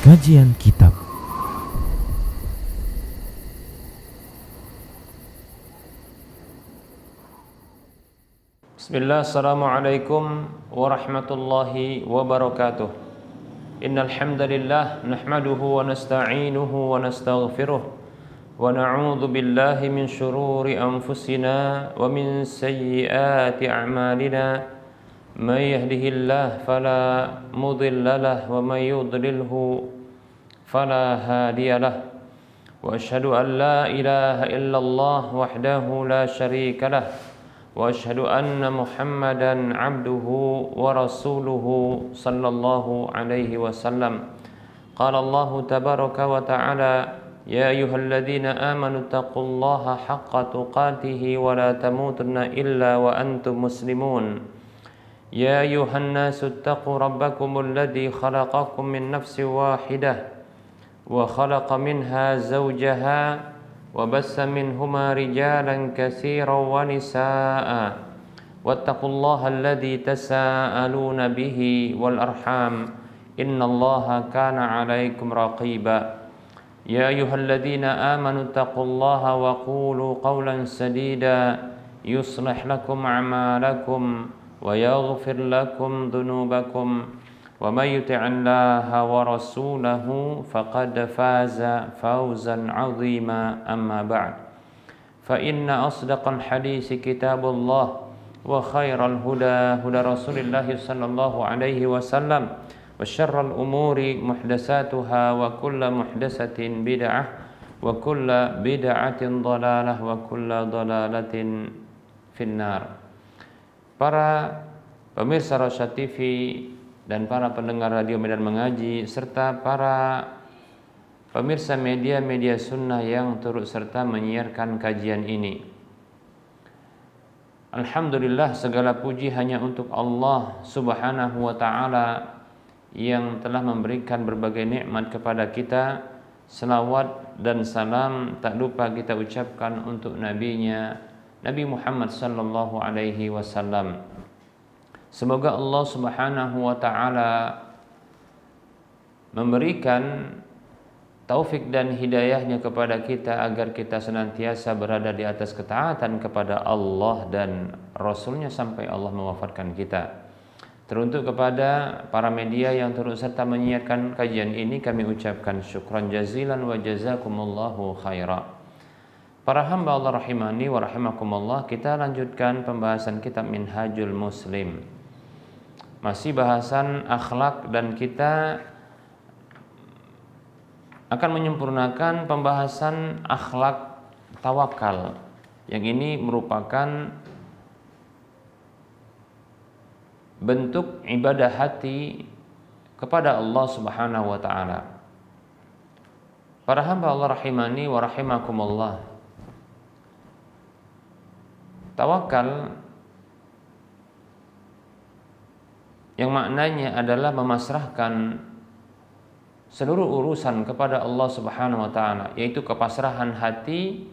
Kajian Kitab. Bismillah, assalamualaikum warahmatullahi wabarakatuh. Innal hamdalillah nahmaduhu wa nasta'inuhu wa nastaghfiruh wa na'udzu billahi min shururi anfusina wa min sayyiati a'malina. May yahdihillahu fala mudilla lahu wa may yudlilhu fala hadiyalah. Wa asyhadu an la ilaha illallah wahdahu la syarika lah. Wa asyhadu anna Muhammadan abduhu wa rasuluhu sallallahu alaihi wasallam. Qala Allah tabaraka wa ta'ala, ya ayyuhalladzina amanu taqullaha haqqa tuqatih wa la tamutunna illa wa antum muslimun. Ya ayyuhan nasu taqu rabbakumul ladzi khalaqakum min nafsin wahidah wa khalaqa minha zawjaha wa bassa minhuma rijalan katsiran wa nisaa'a wattaqullaha alladzi tasaaluna bihi wal arham innallaha kana 'alaikum raqiba. Ya ayyuhalladzina amanu taqullaha wa qulu qawlan sadida yuslih lakum a'malakum wa yaghfir lakum dhunubakum wa may yuti'illaha wa rasulahu faqad faza fawzan 'azima. Amma ba'd, fa inna asdaqal hadisi kitabullah wa khairal huda huda Rasulillah sallallahu alaihi wasallam wa syarral umuri muhdatsatuha wa kullu muhdatsatin bid'ah wa kullu bid'atin dhalalah wa kullu dhalalatin finnar. Para pemirsa Rosyad TV dan para pendengar radio Medan Mengaji serta para pemirsa media-media sunnah yang turut serta menyiarkan kajian ini, alhamdulillah, segala puji hanya untuk Allah subhanahu wa ta'ala yang telah memberikan berbagai nikmat kepada kita. Selawat dan salam tak lupa kita ucapkan untuk nabinya, Nabi Muhammad sallallahu alaihi wasallam. Semoga Allah subhanahu wa ta'ala memberikan taufik dan hidayahnya kepada kita agar kita senantiasa berada di atas ketaatan kepada Allah dan Rasulnya sampai Allah mewafatkan kita. Teruntuk kepada para media yang turut serta menyiarkan kajian ini, kami ucapkan syukran jazilan wa jazakumullahu khaira. Para hamba Allah rahimani wa rahimakumullah, kita lanjutkan pembahasan kitab Minhajul Muslim. Masih bahasan akhlak dan kita akan menyempurnakan pembahasan akhlak tawakal. Yang ini merupakan bentuk ibadah hati kepada Allah Subhanahu wa taala. Para hamba Allah rahimani wa rahimakumullah, tawakal yang maknanya adalah memasrahkan seluruh urusan kepada Allah Subhanahu wa taala, yaitu kepasrahan hati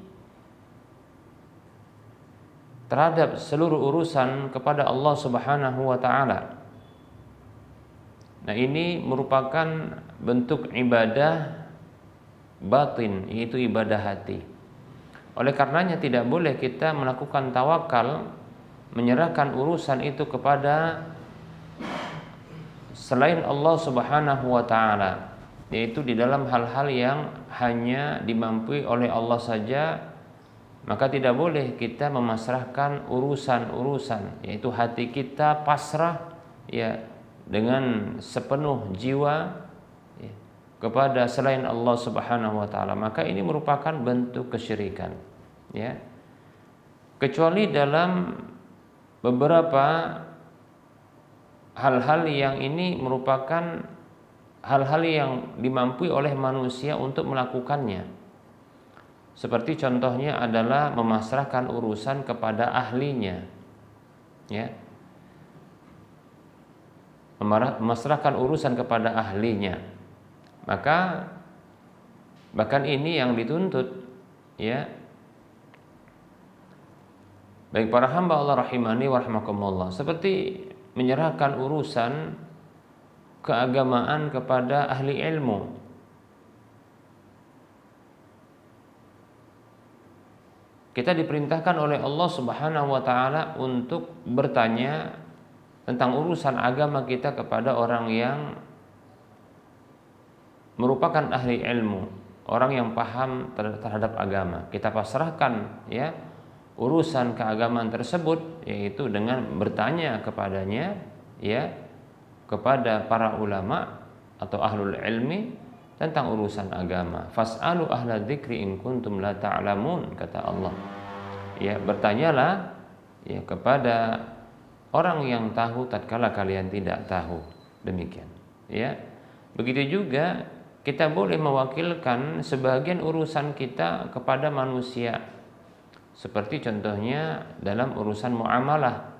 terhadap seluruh urusan kepada Allah Subhanahu wa taala. Nah, ini merupakan bentuk ibadah batin, yaitu ibadah hati. Oleh karenanya tidak boleh kita melakukan tawakal, menyerahkan urusan itu kepada selain Allah Subhanahu wa taala, yaitu di dalam hal-hal yang hanya dimampui oleh Allah saja. Maka tidak boleh kita memasrahkan urusan-urusan, yaitu hati kita pasrah ya dengan sepenuh jiwa ya, kepada selain Allah Subhanahu wa taala. Maka ini merupakan bentuk kesyirikan ya. Kecuali dalam beberapa hal-hal yang ini merupakan hal-hal yang dimampui oleh manusia untuk melakukannya. Seperti contohnya adalah memasrahkan urusan kepada ahlinya, ya, memasrahkan urusan kepada ahlinya. Maka bahkan ini yang dituntut, ya, baik para hamba Allah rahimani wa rahimakumullah, seperti menyerahkan urusan keagamaan kepada ahli ilmu, kita diperintahkan oleh Allah Subhanahu wa taala untuk bertanya tentang urusan agama kita kepada orang yang merupakan ahli ilmu, orang yang paham terhadap agama. Kita pasrahkan ya urusan keagamaan tersebut, yaitu dengan bertanya kepadanya ya, kepada para ulama atau ahlul ilmi tentang urusan agama. Fas'alu ahla dzikri in kuntum la ta'lamun, kata Allah. Ya, bertanyalah ya kepada orang yang tahu tatkala kalian tidak tahu. Demikian. Ya. Begitu juga kita boleh mewakilkan sebagian urusan kita kepada manusia. Seperti contohnya dalam urusan muamalah.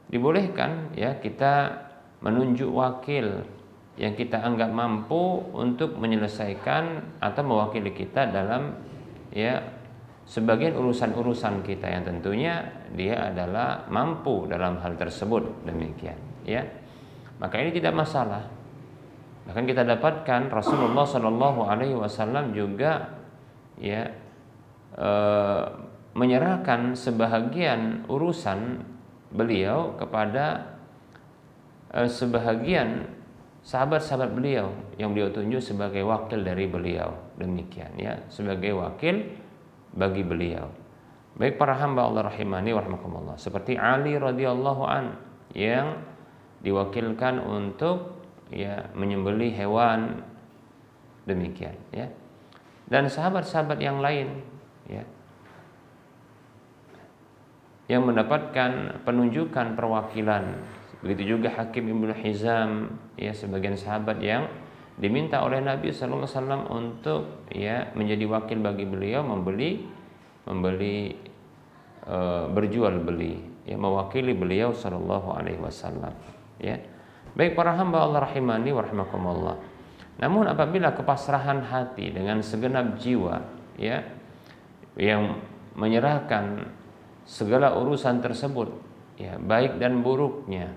Dibolehkan ya kita menunjuk wakil yang kita anggap mampu untuk menyelesaikan atau mewakili kita dalam ya sebagian urusan-urusan kita yang tentunya dia adalah mampu dalam hal tersebut. Demikian ya. Maka ini tidak masalah. Bahkan kita dapatkan Rasulullah Shallallahu Alaihi Wasallam juga ya menyerahkan sebahagian urusan beliau kepada sebahagian sahabat-sahabat beliau yang beliau tunjuk sebagai wakil dari beliau. Demikian ya, sebagai wakil bagi beliau. Baik para hamba Allah rahimani wa rahmakumullah, seperti Ali radhiyallahu an yang diwakilkan untuk ya menyembelih hewan. Demikian ya. Dan sahabat-sahabat yang lain ya yang mendapatkan penunjukan perwakilan. Begitu juga Hakim Ibnu Hizam ya, sebagian sahabat yang diminta oleh Nabi sallallahu alaihi wasallam untuk ya menjadi wakil bagi beliau membeli berjual beli ya, mewakili beliau sallallahu alaihi wasallam ya. Baik para hamba Allah rahimani wa rahimakumullah. Namun apabila kepasrahan hati dengan segenap jiwa ya yang menyerahkan segala urusan tersebut ya, baik dan buruknya,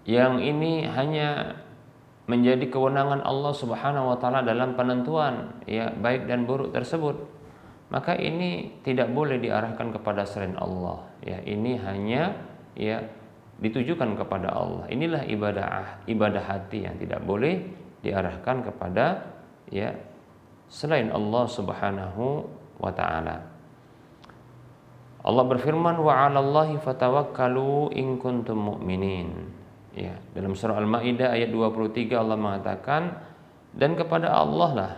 yang ini hanya menjadi kewenangan Allah Subhanahu wa taala dalam penentuan ya baik dan buruk tersebut, maka ini tidak boleh diarahkan kepada selain Allah ya. Ini hanya ya ditujukan kepada Allah. Inilah ibadah hati yang tidak boleh diarahkan kepada ya selain Allah Subhanahu wa taala. Allah berfirman, wa 'alallahi fatawakkalu in kuntum mu'minin. Ya, dalam surah Al-Maidah ayat 23 Allah mengatakan, dan kepada Allah lah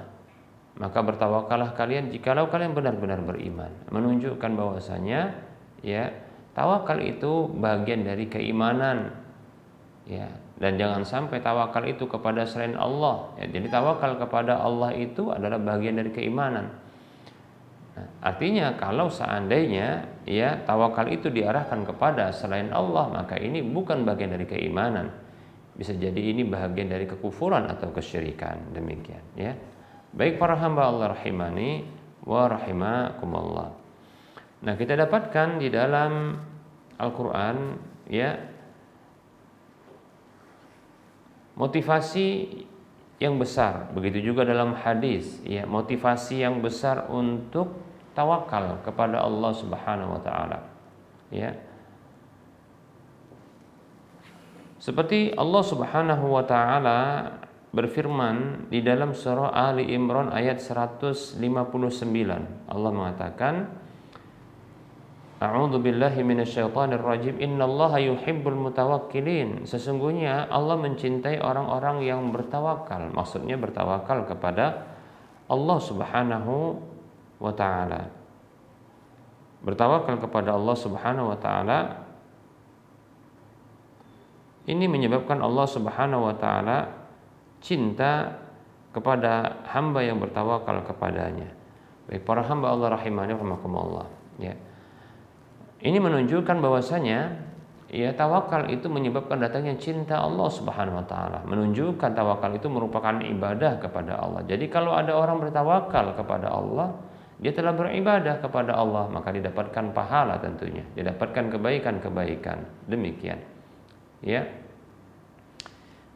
maka bertawakallah kalian jikalau kalian benar-benar beriman. Menunjukkan bahwasanya ya tawakal itu bagian dari keimanan ya, dan jangan sampai tawakal itu kepada selain Allah ya. Jadi tawakal kepada Allah itu adalah bagian dari keimanan. Nah, artinya kalau seandainya ya tawakal itu diarahkan kepada selain Allah, maka ini bukan bagian dari keimanan. Bisa jadi ini bagian dari kekufuran atau kesyirikan. Demikian ya. Baik para hamba Allah rahimani wa rahimakumullah. Nah, kita dapatkan di dalam Al-Qur'an ya motivasi yang besar, begitu juga dalam hadis ya, motivasi yang besar untuk tawakal kepada Allah Subhanahu wa taala ya. Seperti Allah Subhanahu wa taala berfirman di dalam surah Ali Imran ayat 159. Allah mengatakan, A'udzu billahi minasyaitonir rajim. Innallaha yuhibbul mutawakkilin. Sesungguhnya Allah mencintai orang-orang yang bertawakal. Maksudnya bertawakal kepada Allah Subhanahu wa taala. Bertawakal kepada Allah Subhanahu wa taala ini menyebabkan Allah Subhanahu wa taala cinta kepada hamba yang bertawakal kepadanya. Baik para hamba Allah rahimani rahimakumullah ya. Ini menunjukkan bahwasanya ya tawakal itu menyebabkan datangnya cinta Allah Subhanahu wa taala. Menunjukkan tawakal itu merupakan ibadah kepada Allah. Jadi kalau ada orang bertawakal kepada Allah, dia telah beribadah kepada Allah, maka didapatkan pahala tentunya, didapatkan kebaikan-kebaikan. Demikian. Ya.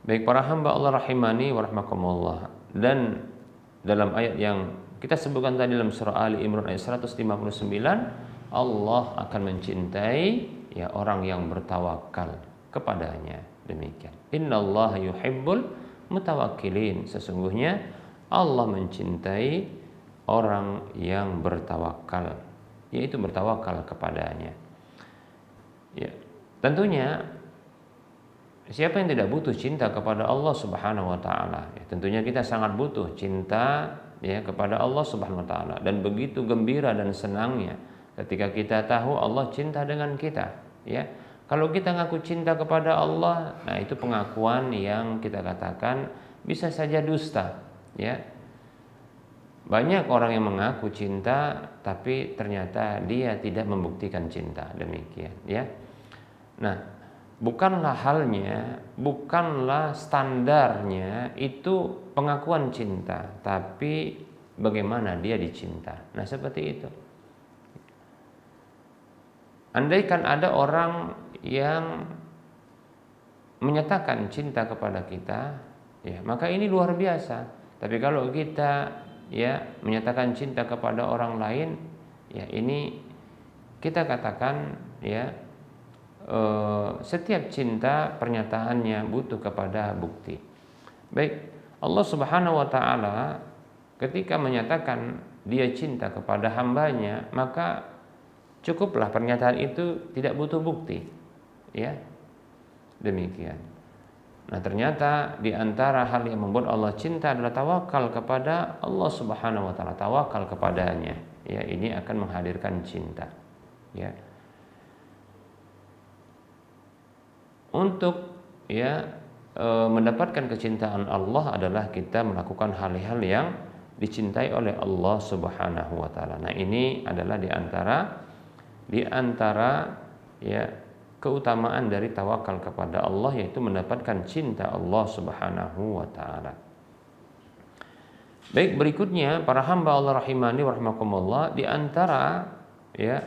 Baik para hamba Allah rahimani wa rahmakumullah. Dan dalam ayat yang kita sebutkan tadi dalam surah Ali Imran ayat 159, Allah akan mencintai ya orang yang bertawakal kepadanya. Demikian. Innallaha yuhibbul mutawakkilin. Sesungguhnya Allah mencintai orang yang bertawakal, yaitu bertawakal kepadanya. Ya, tentunya siapa yang tidak butuh cinta kepada Allah Subhanahu wa taala? Ya, tentunya kita sangat butuh cinta ya kepada Allah Subhanahu wa taala, dan begitu gembira dan senangnya ketika kita tahu Allah cinta dengan kita, ya. Kalau kita ngaku cinta kepada Allah, nah itu pengakuan yang kita katakan bisa saja dusta, ya. Banyak orang yang mengaku cinta tapi ternyata dia tidak membuktikan cinta, demikian, ya. Nah, bukanlah halnya, bukanlah standarnya itu pengakuan cinta, tapi bagaimana dia dicinta. Nah, seperti itu. Andaikan ada orang yang menyatakan cinta kepada kita, ya, maka ini luar biasa. Tapi kalau kita ya menyatakan cinta kepada orang lain, ya ini kita katakan ya setiap cinta pernyataannya butuh kepada bukti. Baik, Allah Subhanahu wa taala ketika menyatakan dia cinta kepada hambanya, maka cukuplah pernyataan itu, tidak butuh bukti, ya. Demikian. Nah, ternyata di antara hal yang membuat Allah cinta adalah tawakal kepada Allah Subhanahu wa taala, tawakal kepadanya. Ya, ini akan menghadirkan cinta. Ya. Untuk ya mendapatkan kecintaan Allah adalah kita melakukan hal-hal yang dicintai oleh Allah Subhanahu wa taala. Nah, ini adalah di antara ya keutamaan dari tawakal kepada Allah, yaitu mendapatkan cinta Allah Subhanahu wa taala. Baik, berikutnya para hamba Allah rahimani wa rahimakumullah, di antara ya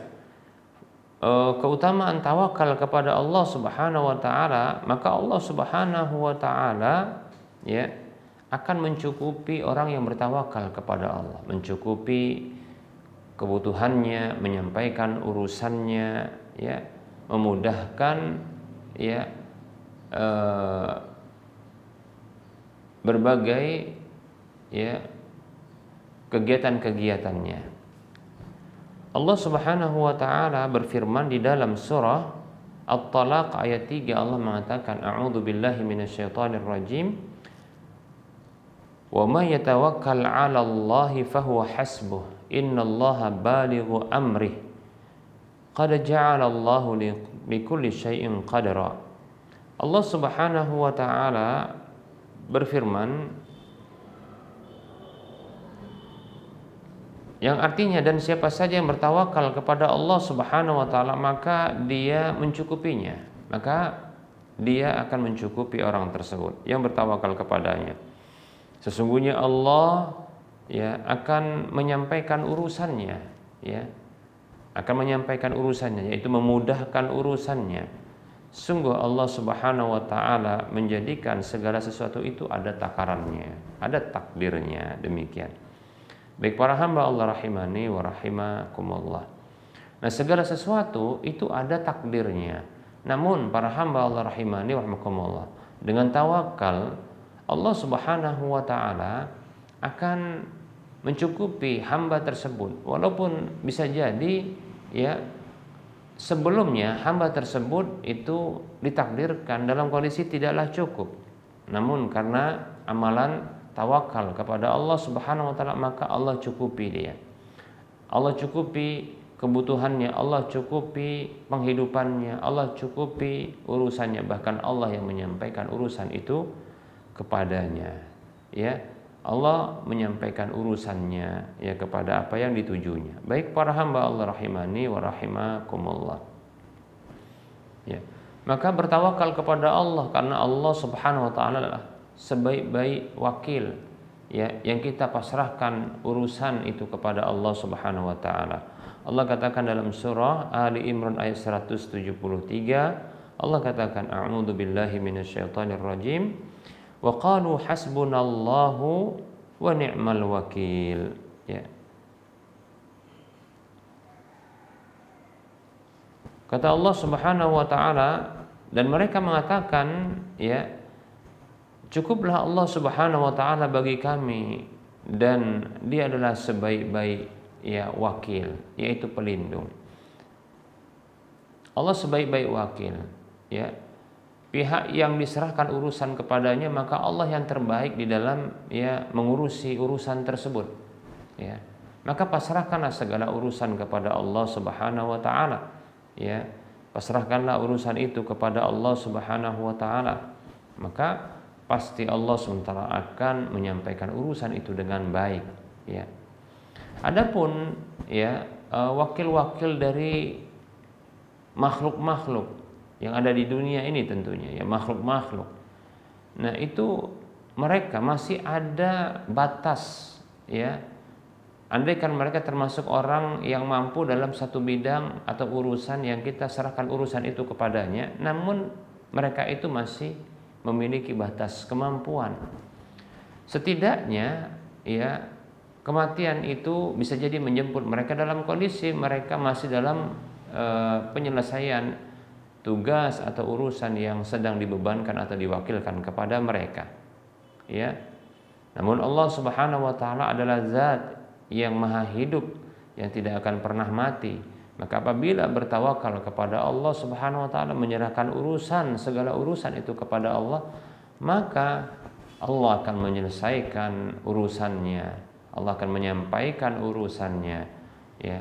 keutamaan tawakal kepada Allah Subhanahu wa taala, maka Allah Subhanahu wa taala ya akan mencukupi orang yang bertawakal kepada Allah, mencukupi kebutuhannya, menyampaikan urusannya, ya, memudahkan ya berbagai ya kegiatan-kegiatannya. Allah Subhanahu wa taala berfirman di dalam surah At-Talaq ayat 3, Allah mengatakan a'udzu billahi minasyaitonir rajim, wa may yatawakkal 'ala Allahi fahuwa hasbuh innallaha balighu amrih qad ja'ala Allahu likulli syai'in qadra. Allah Subhanahu wa taala berfirman yang artinya, dan siapa saja yang bertawakal kepada Allah Subhanahu wa taala maka dia mencukupinya, maka dia akan mencukupi orang tersebut yang bertawakal kepadanya. Sesungguhnya Allah ya akan menyampaikan urusannya, ya. Akan menyampaikan urusannya, yaitu memudahkan urusannya. Sungguh Allah Subhanahu wa taala menjadikan segala sesuatu itu ada takarannya, ada takdirnya, demikian. Baik para hamba Allah rahimani wa rahimakumullah. Nah, segala sesuatu itu ada takdirnya. Namun para hamba Allah rahimani wa rahimakumullah, dengan tawakal Allah Subhanahu wa taala akan mencukupi hamba tersebut, walaupun bisa jadi ya sebelumnya hamba tersebut itu ditakdirkan dalam kondisi tidaklah cukup. Namun karena amalan tawakal kepada Allah Subhanahu wa taala maka Allah cukupi dia. Allah cukupi kebutuhannya, Allah cukupi penghidupannya, Allah cukupi urusannya, bahkan Allah yang menyampaikan urusan itu kepadanya. Ya, Allah menyampaikan urusannya ya kepada apa yang ditujunya. Baik para hamba Allah rahimani wa rahimakumullah. Ya. Maka bertawakal kepada Allah karena Allah Subhanahu wa taala adalah sebaik-baik wakil ya yang kita pasrahkan urusan itu kepada Allah Subhanahu wa taala. Allah katakan dalam surah Ali Imran ayat 173, Allah katakan a'udzu billahi minasyaitonir rajim wa qalu hasbunallahu wa ni'mal wakil. Ya. Kata Allah Subhanahu wa taala, dan mereka mengatakan, ya, cukuplah Allah Subhanahu wa taala bagi kami dan Dia adalah sebaik-baik, ya, wakil, yaitu pelindung. Allah sebaik-baik wakil, ya. Pihak yang diserahkan urusan kepadanya, maka Allah yang terbaik di dalam, ya, mengurusi urusan tersebut, ya. Maka pasrahkanlah segala urusan kepada Allah Subhanahu wa taala, ya. Pasrahkanlah urusan itu kepada Allah Subhanahu wa taala, maka pasti Allah SWT akan menyampaikan urusan itu dengan baik, ya. Adapun, ya, wakil-wakil dari makhluk-makhluk yang ada di dunia ini, tentunya, ya, makhluk-makhluk. Nah, itu mereka masih ada batas, ya. Andaikan mereka termasuk orang yang mampu dalam satu bidang atau urusan yang kita serahkan urusan itu kepadanya, namun mereka itu masih memiliki batas kemampuan. Setidaknya, ya, kematian itu bisa jadi menjemput mereka dalam kondisi mereka masih dalam penyelesaian tugas atau urusan yang sedang dibebankan atau diwakilkan kepada mereka, ya. Namun Allah Subhanahu wa taala adalah zat yang maha hidup, yang tidak akan pernah mati. Maka apabila bertawakal kepada Allah Subhanahu wa taala, menyerahkan urusan, segala urusan itu kepada Allah, maka Allah akan menyelesaikan urusannya. Allah akan menyampaikan urusannya, ya,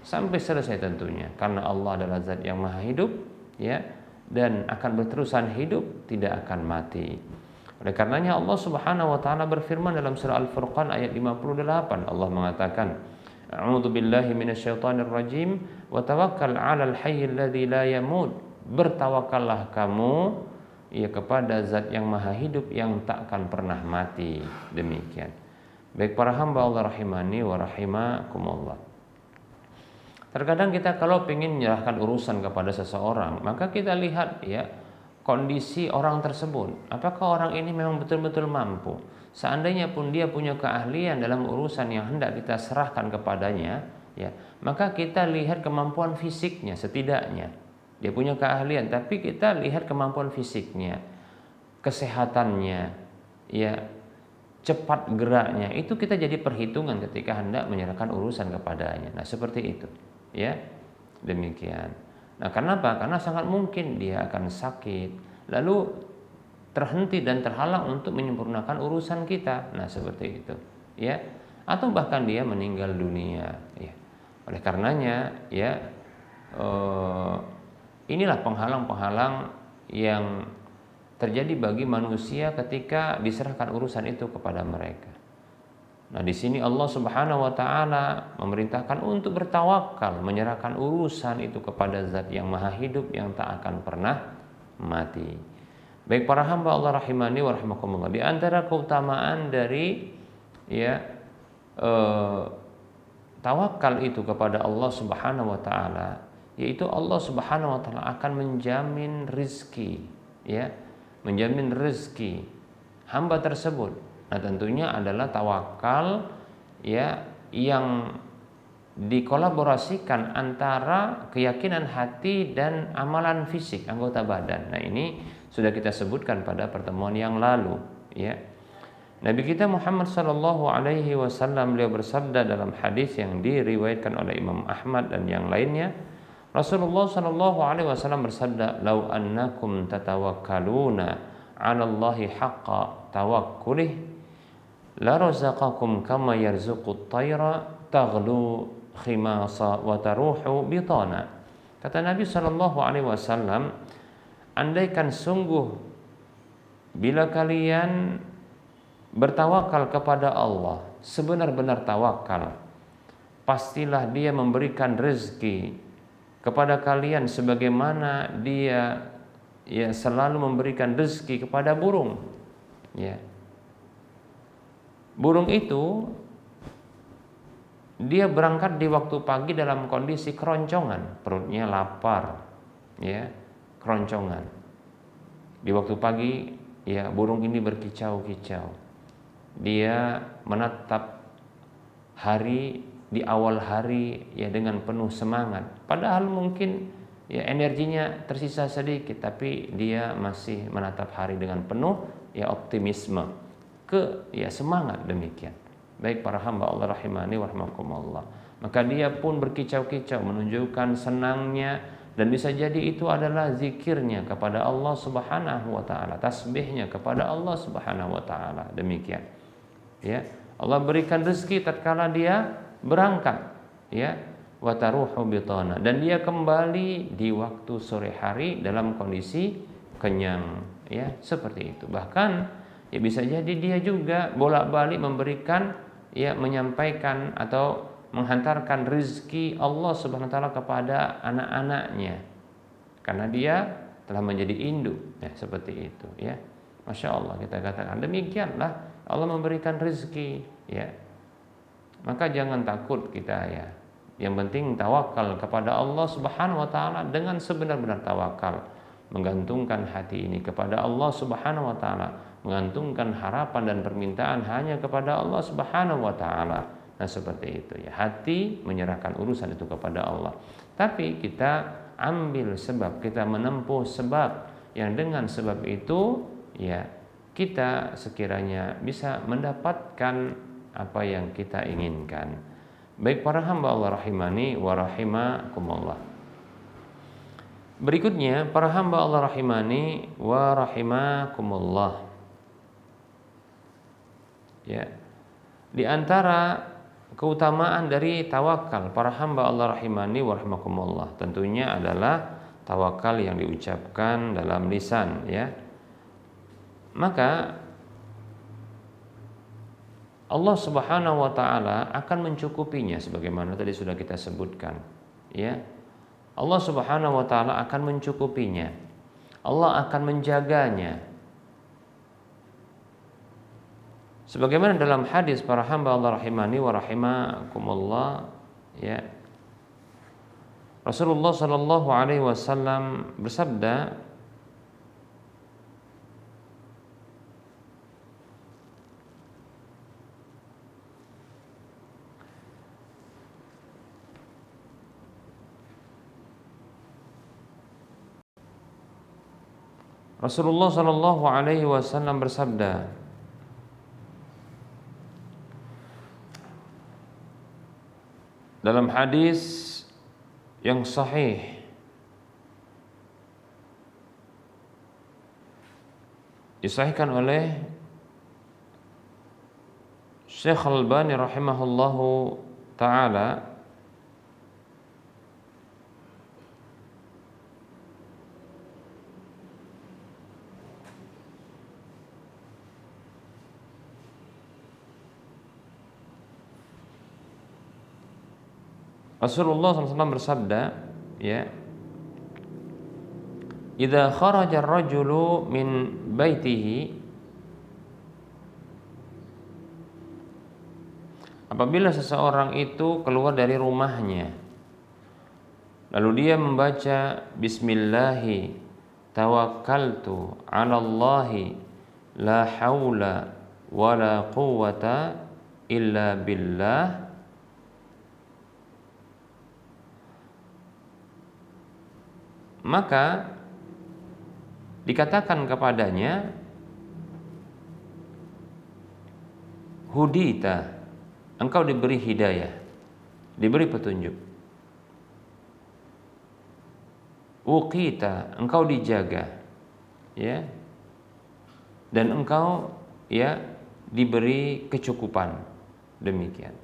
sampai selesai tentunya, karena Allah adalah zat yang maha hidup, ya, dan akan berterusan hidup, tidak akan mati. Oleh karenanya Allah Subhanahu wa taala berfirman dalam surah Al-Furqan ayat 58, Allah mengatakan, A'udzu billahi minasyaitonir rajim wa tawakkal 'alal hayyil ladzi la yamut. Bertawakallah kamu, ya, kepada zat yang maha hidup yang tak akan pernah mati. Demikian. Baik para hamba Allah rahimani wa rahimakumullah. Terkadang kita kalau ingin menyerahkan urusan kepada seseorang, maka kita lihat, ya, kondisi orang tersebut. Apakah orang ini memang betul-betul mampu? Seandainya pun dia punya keahlian dalam urusan yang hendak kita serahkan kepadanya, ya, maka kita lihat kemampuan fisiknya setidaknya. Dia punya keahlian, tapi kita lihat kemampuan fisiknya, kesehatannya, ya, cepat geraknya. Itu kita jadi perhitungan ketika hendak menyerahkan urusan kepadanya. Nah, seperti itu, ya. Demikian. Nah, kenapa? Karena sangat mungkin dia akan sakit, lalu terhenti dan terhalang untuk menyempurnakan urusan kita. Nah, seperti itu, ya. Atau bahkan dia meninggal dunia, ya. Oleh karenanya, ya, inilah penghalang-penghalang yang terjadi bagi manusia ketika diserahkan urusan itu kepada mereka. Nah, di sini Allah Subhanahu wa taala memerintahkan untuk bertawakal, menyerahkan urusan itu kepada zat yang maha hidup yang tak akan pernah mati. Baik para hamba Allah rahimani wa rahimakumullah, di antara keutamaan dari, ya, tawakal itu kepada Allah Subhanahu wa taala, yaitu Allah Subhanahu wa taala akan menjamin rizki, ya, menjamin rezeki hamba tersebut. Nah, tentunya adalah tawakal, ya, yang dikolaborasikan antara keyakinan hati dan amalan fisik anggota badan. Nah, ini sudah kita sebutkan pada pertemuan yang lalu, ya. Nabi kita Muhammad sallallahu alaihi wasallam beliau bersabda dalam hadis yang diriwayatkan oleh Imam Ahmad dan yang lainnya, Rasulullah sallallahu alaihi wasallam bersabda, "Lau annakum tatawakkaluna 'ala Allahi haqqa tawakkulih la razaqakum kama yarzuqut tayra taghdu khimasa wa taruhu bitana." Kata Nabi sallallahu alaihi wasallam, andaikan sungguh bila kalian bertawakal kepada Allah, sebenar-benar tawakal, pastilah Dia memberikan rezeki kepada kalian sebagaimana Dia, ya, selalu memberikan rezeki kepada burung, ya. Burung itu dia berangkat di waktu pagi dalam kondisi keroncongan, perutnya lapar, ya, keroncongan. Di waktu pagi, ya, burung ini berkicau-kicau. dia menatap hari di awal hari ya dengan penuh semangat, padahal mungkin ya energinya tersisa sedikit, tapi dia masih menatap hari dengan penuh ya optimisme, ya semangat demikian. Baik para hamba Allah rahimani wa rahimakumullah, maka dia pun berkicau-kicau menunjukkan senangnya, dan bisa jadi itu adalah zikirnya kepada Allah Subhanahu wa taala, tasbihnya kepada Allah Subhanahu wa taala. Demikian. Ya, Allah berikan rezeki tatkala dia berangkat, ya, wa taruhu bitana, dan dia kembali di waktu sore hari dalam kondisi kenyang, ya, seperti itu. Bahkan ya bisa jadi dia juga bolak-balik memberikan, ya, menyampaikan atau menghantarkan rezeki Allah Subhanahu wa taala kepada anak-anaknya karena dia telah menjadi induk, ya, seperti itu, ya. Masya Allah, kita katakan demikianlah Allah memberikan rezeki, ya. Maka jangan takut kita, ya. Yang penting tawakal kepada Allah Subhanahu wa taala dengan sebenar-benar tawakal, menggantungkan hati ini kepada Allah Subhanahu wa taala, menggantungkan harapan dan permintaan hanya kepada Allah Subhanahu wa taala. Nah, seperti itu, ya. Hati menyerahkan urusan itu kepada Allah. Tapi kita ambil sebab, kita menempuh sebab yang dengan sebab itu, ya, kita sekiranya bisa mendapatkan apa yang kita inginkan. Baik para hamba Allah rahimani wa rahimakumullah. Berikutnya para hamba Allah rahimani wa rahimakumullah. Ya. Di antara keutamaan dari tawakal para hamba Allah rahimani wa rahimakumullah tentunya adalah tawakal yang diucapkan dalam lisan, ya. Maka Allah Subhanahu wa taala akan mencukupinya sebagaimana tadi sudah kita sebutkan, ya. Allah Subhanahu wa taala akan mencukupinya. Allah akan menjaganya. Sebagaimana dalam hadis para hamba Allah rahimani wa rahimakumullah, ya. Rasulullah sallallahu alaihi wasallam bersabda, Rasulullah sallallahu alaihi wasallam bersabda, dalam hadis yang sahih, disahihkan oleh Syekh Al-Albani rahimahullahu taala, Rasulullah SAW bersabda, ya, idza kharaja ar-rajulu min baitihi, apabila seseorang itu keluar dari rumahnya lalu dia membaca bismillahi tawakkaltu 'ala Allahi la haula wala quwwata illa billah, maka dikatakan kepadanya, hudita, engkau diberi hidayah, diberi petunjuk. Uqita, engkau dijaga, ya. Dan engkau, ya, diberi kecukupan. Demikian.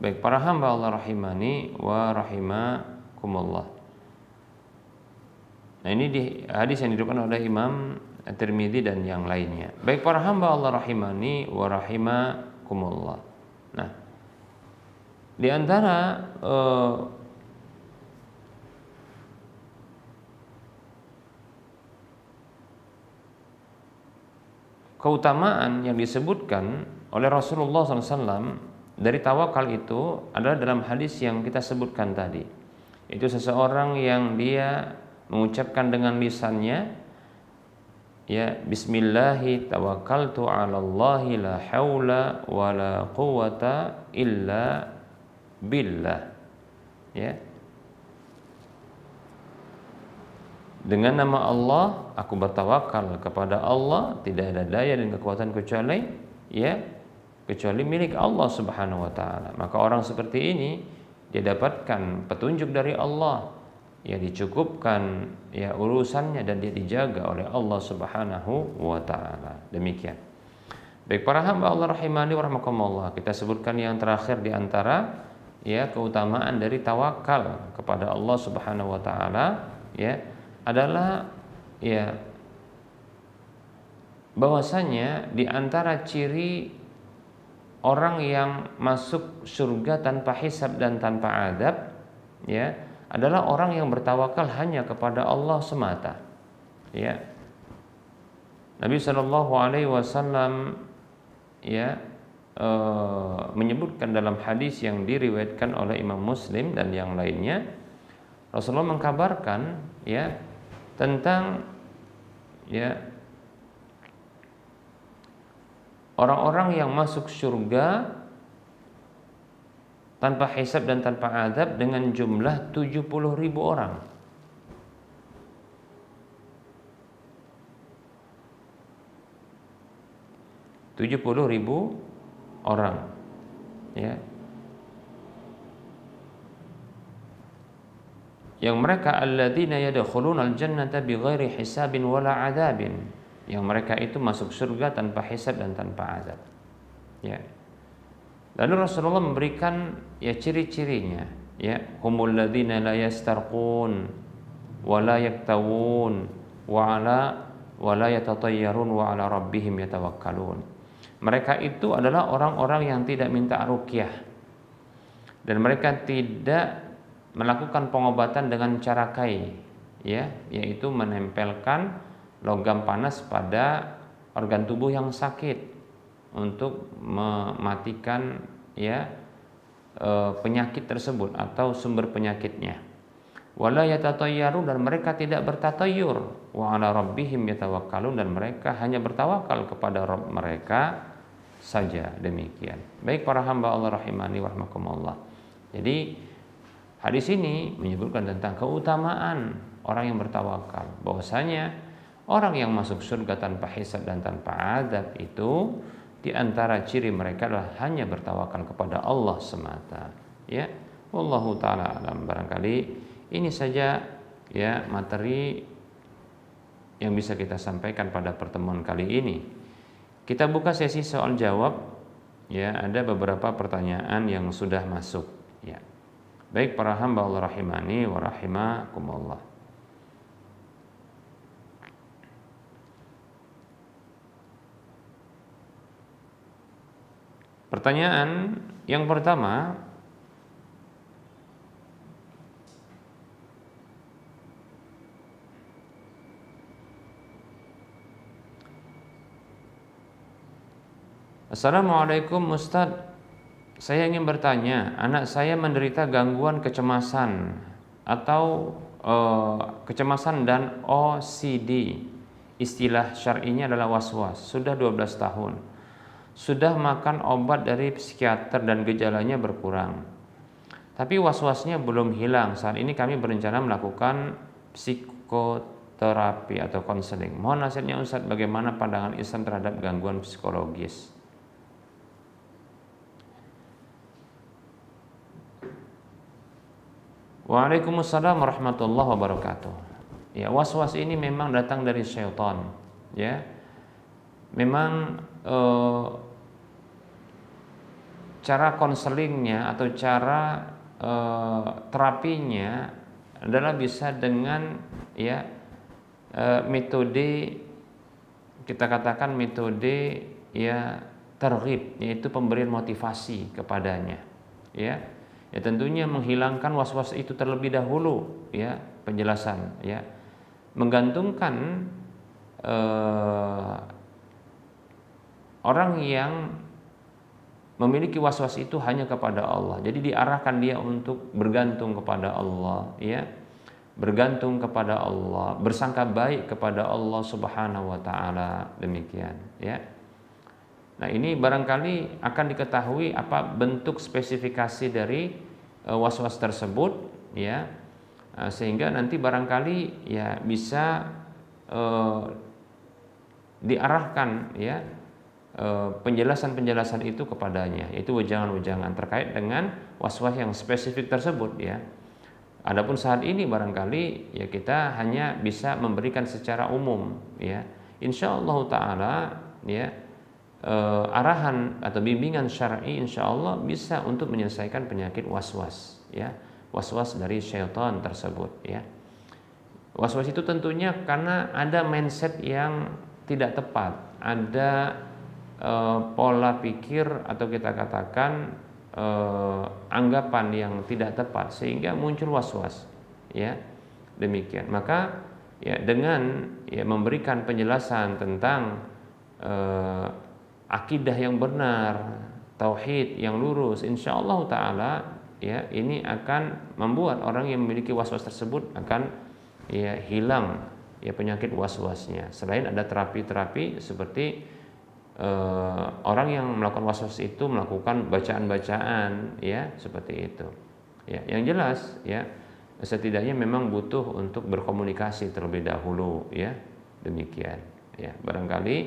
Baik para hamba Allah rahimani wa rahimakumullah. Nah, ini di hadis yang diriwayatkan oleh Imam At-Tirmidzi dan yang lainnya. Baik para hamba Allah rahimani wa rahimakumullah. Nah, di antara keutamaan yang disebutkan oleh Rasulullah SAW dari tawakal itu adalah dalam hadis yang kita sebutkan tadi. Itu seseorang yang dia mengucapkan dengan lisannya ya, bismillahi tawakkaltu 'ala Allahi la haula wala quwata illa billah. Ya. Dengan nama Allah aku bertawakal kepada Allah, tidak ada daya dan kekuatan kecuali milik Allah Subhanahu wa taala. Maka orang seperti ini dia dapatkan petunjuk dari Allah, ya dicukupkan ya urusannya dan dia dijaga oleh Allah Subhanahu wa taala. Demikian. Baik para hamba Allah rahimani wa rahmakumullah, kita sebutkan yang terakhir di antara ya keutamaan dari tawakal kepada Allah Subhanahu wa taala ya adalah ya bahwasanya di antara ciri orang yang masuk surga tanpa hisab dan tanpa adab ya adalah orang yang bertawakal hanya kepada Allah semata. Ya. Nabi Shallallahu alaihi wasallam ya menyebutkan dalam hadis yang diriwayatkan oleh Imam Muslim dan yang lainnya, Rasulullah mengkabarkan ya tentang ya orang-orang yang masuk surga tanpa hisab dan tanpa adab dengan jumlah 70.000 orang. 70.000 orang ya. Yang mereka alladzina yadkhulunal jannata bighairi hisabin wala adabin, yang mereka itu masuk surga tanpa hisab dan tanpa adab. Ya. Lalu Rasulullah memberikan ya ciri-cirinya, ya, humul ladzina la yastarqun wa la yaktawun wa la yatatayyarun wa ala rabbihim yatawakkalun. Mereka itu adalah orang-orang yang tidak minta ruqyah dan mereka tidak melakukan pengobatan dengan cara kai, ya, yaitu menempelkan logam panas pada organ tubuh yang sakit untuk mematikan ya penyakit tersebut atau sumber penyakitnya. Wala yatatayyaru, dan mereka tidak bertatayur. Wa ala rabbihim yatawakkalun, dan mereka hanya bertawakal kepada Rabb mereka saja. Demikian. Baik para hamba Allah rahimani wa rahmakumullah. Jadi hadis ini menyebutkan tentang keutamaan orang yang bertawakal, bahwasanya orang yang masuk surga tanpa hisab dan tanpa adab itu di antara ciri mereka adalah hanya bertawakal kepada Allah semata. Ya, wallahu taala alam. Barangkali ini saja ya materi yang bisa kita sampaikan pada pertemuan kali ini. Kita buka sesi soal jawab. Ya, ada beberapa pertanyaan yang sudah masuk. Ya. Baik para hamba Allah rahimani wa rahimakumullah. Pertanyaan yang pertama, Assalamualaikum Ustadz, saya ingin bertanya, anak saya menderita gangguan kecemasan atau kecemasan dan OCD. Istilah syar'inya adalah was-was. Sudah 12 tahun. Sudah makan obat dari psikiater dan gejalanya berkurang. Tapi was-wasnya belum hilang. Saat ini kami berencana melakukan psikoterapi atau konseling. Mohon nasihatnya Ustadz, bagaimana pandangan Islam terhadap gangguan psikologis? Waalaikumsalam warahmatullahi wabarakatuh. Ya, was-was ini memang datang dari syaitan. Ya, memang cara konselingnya atau cara terapinya adalah bisa dengan ya metode, kita katakan metode ya targhib, yaitu pemberian motivasi kepadanya. Ya. Ya, tentunya menghilangkan was-was itu terlebih dahulu, ya, penjelasan, ya, menggantungkan orang yang memiliki was-was itu hanya kepada Allah. Jadi diarahkan dia untuk bergantung kepada Allah, ya, bergantung kepada Allah, bersangka baik kepada Allah Subhanahu wa taala, demikian ya. Nah, ini barangkali akan diketahui apa bentuk spesifikasi dari was-was tersebut ya. Sehingga nanti barangkali ya bisa diarahkan ya penjelasan-penjelasan itu kepadanya, yaitu wejangan-wejangan terkait dengan was-was yang spesifik tersebut ya. Adapun saat ini barangkali ya kita hanya bisa memberikan secara umum ya. Insyaallah taala ya arahan atau bimbingan syar'i insyaallah bisa untuk menyelesaikan penyakit was-was ya. Was-was dari syaitan tersebut ya. Was-was itu tentunya karena ada mindset yang tidak tepat, ada pola pikir atau kita katakan anggapan yang tidak tepat sehingga muncul was-was ya, demikian. Maka ya dengan ya memberikan penjelasan tentang akidah yang benar, tauhid yang lurus, insyaallah taala ya ini akan membuat orang yang memiliki was-was tersebut akan ya hilang ya penyakit was-wasnya. Selain ada terapi-terapi seperti orang yang melakukan was-was itu melakukan bacaan-bacaan ya seperti itu ya. Yang jelas ya setidaknya memang butuh untuk berkomunikasi terlebih dahulu ya, demikian ya. Barangkali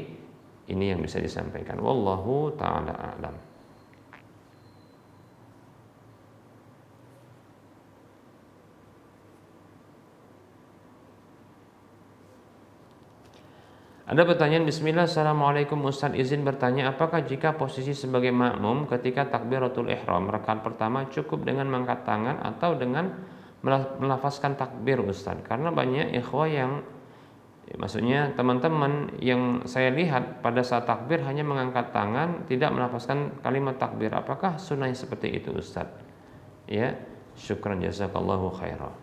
ini yang bisa disampaikan, wallahu taala a'lam. Ada pertanyaan, bismillah, assalamualaikum Ustaz, izin bertanya, apakah jika posisi sebagai makmum ketika takbiratul ihram rakaat pertama cukup dengan mengangkat tangan atau dengan melafazkan takbir Ustaz? Karena banyak ikhwah yang maksudnya teman-teman yang saya lihat pada saat takbir hanya mengangkat tangan, tidak melafazkan kalimat takbir. Apakah sunnah seperti itu Ustaz? Ya, syukran jazakallahu khairan.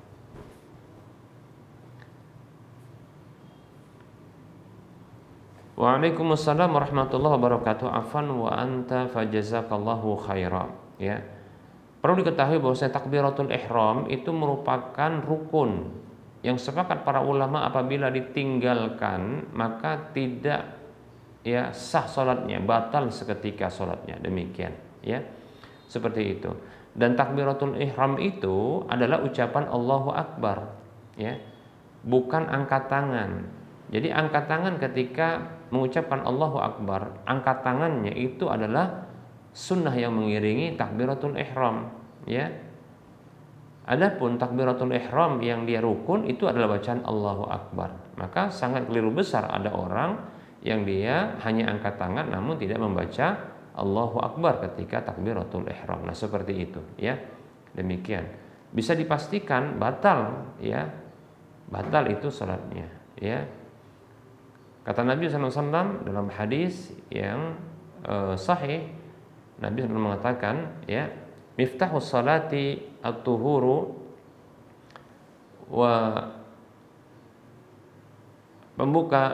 Waalaikumsalam warahmatullahi wabarakatuh. Afan wa anta fajazakallahu khaira. Ya. Perlu diketahui bahwa takbiratul ihram itu merupakan rukun yang sepakat para ulama apabila ditinggalkan maka tidak ya sah salatnya, batal seketika salatnya, demikian ya. Seperti itu. Dan takbiratul ihram itu adalah ucapan Allahu Akbar ya. Bukan angkat tangan. Jadi angkat tangan ketika mengucapkan Allahu Akbar, angkat tangannya itu adalah sunnah yang mengiringi takbiratul ihram ya. Adapun takbiratul ihram yang dia rukun itu adalah bacaan Allahu Akbar. Maka sangat keliru besar ada orang yang dia hanya angkat tangan namun tidak membaca Allahu Akbar ketika takbiratul ihram. Nah, seperti itu ya. Demikian. Bisa dipastikan batal ya. Batal itu salatnya ya. Kata Nabi SAW dalam hadis yang sahih, Nabi SAW mengatakan ya, miftahus salati at-tuhuru, wa pembuka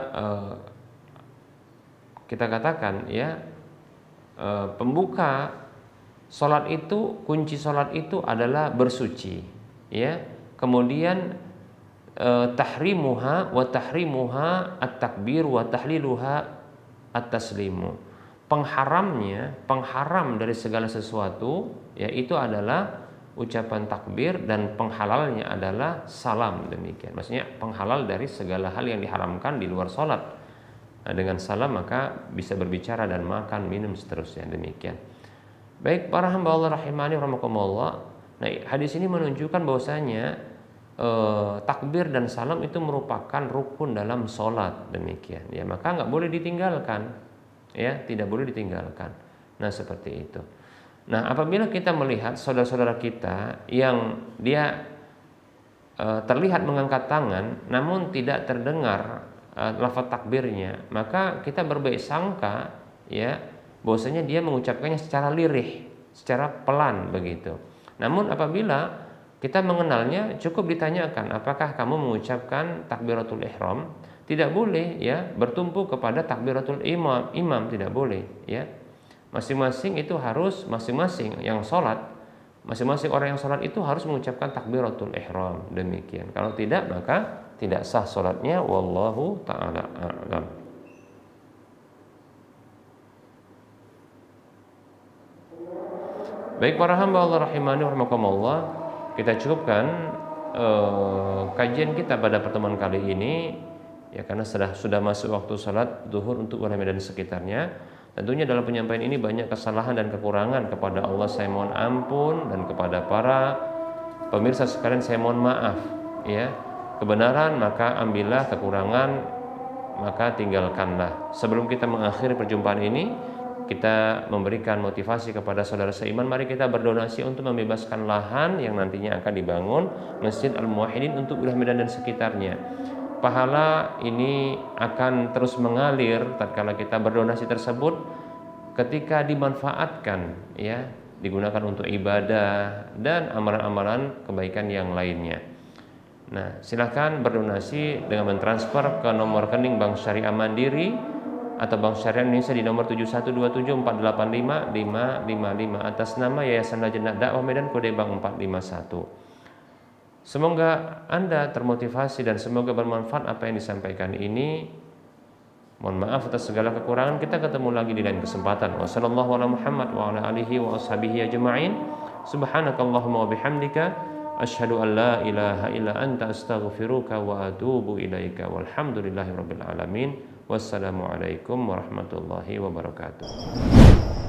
kita katakan ya, pembuka salat itu, kunci salat itu adalah bersuci ya. Kemudian tahrimuha wa tahrimuha at-takbir wa tahliluha at-taslimu. Pengharam dari segala sesuatu yaitu adalah ucapan takbir dan penghalalnya adalah salam, demikian. Maksudnya penghalal dari segala hal yang diharamkan di luar salat. Nah, dengan salam maka bisa berbicara dan makan, minum seterusnya, demikian. Baik para hamba Allah rahimani rahimakumullah. Nah, hadis ini menunjukkan bahwasanya takbir dan salam itu merupakan rukun dalam sholat, demikian ya. Maka nggak boleh ditinggalkan ya, tidak boleh ditinggalkan. Nah, seperti itu. Nah, apabila kita melihat saudara-saudara kita yang dia terlihat mengangkat tangan namun tidak terdengar lafaz takbirnya, maka kita berbaik sangka ya bahwasanya dia mengucapkannya secara lirih, secara pelan begitu. Namun apabila kita mengenalnya, cukup ditanyakan, apakah kamu mengucapkan takbiratul ihram? Tidak boleh ya bertumpu kepada takbiratul imam tidak boleh ya. Masing-masing itu harus, masing-masing yang sholat Masing-masing orang yang sholat itu harus mengucapkan takbiratul ihram. Demikian. Kalau tidak, maka tidak sah sholatnya. Wallahu ta'ala a'lam. Baik para hamba Allah rahimani wa rahimakumullah, kita cukupkan kajian kita pada pertemuan kali ini ya, karena sudah masuk waktu salat zuhur untuk Warga Medan dan sekitarnya. Tentunya dalam penyampaian ini banyak kesalahan dan kekurangan, kepada Allah saya mohon ampun, dan kepada para pemirsa sekalian saya mohon maaf ya. Kebenaran maka ambillah, kekurangan maka tinggalkanlah. Sebelum kita mengakhiri perjumpaan ini, kita memberikan motivasi kepada saudara seiman, mari kita berdonasi untuk membebaskan lahan yang nantinya akan dibangun Masjid Al-Muwahhidin untuk wilayah Medan dan sekitarnya. Pahala ini akan terus mengalir tatkala kita berdonasi tersebut, ketika dimanfaatkan ya, digunakan untuk ibadah dan amalan-amalan kebaikan yang lainnya. Nah, silakan berdonasi dengan mentransfer ke nomor rekening Bank Syariah Mandiri atau Bank Syariah Indonesia di nomor 7127485555 atas nama Yayasan Lajnah Dakwah Medan, kode bank 451. Semoga Anda termotivasi dan semoga bermanfaat apa yang disampaikan ini. Mohon maaf atas segala kekurangan. Kita ketemu lagi di lain kesempatan. Wassallallahu ala Muhammad wa ala alihi wa ashabihi ajma'in. Subhanakallahumma wa bihamdika asyhadu an la ilaha illa anta astaghfiruka wa atubu ilaika. Walhamdulillahirabbil alamin. Wassalamualaikum warahmatullahi wabarakatuh.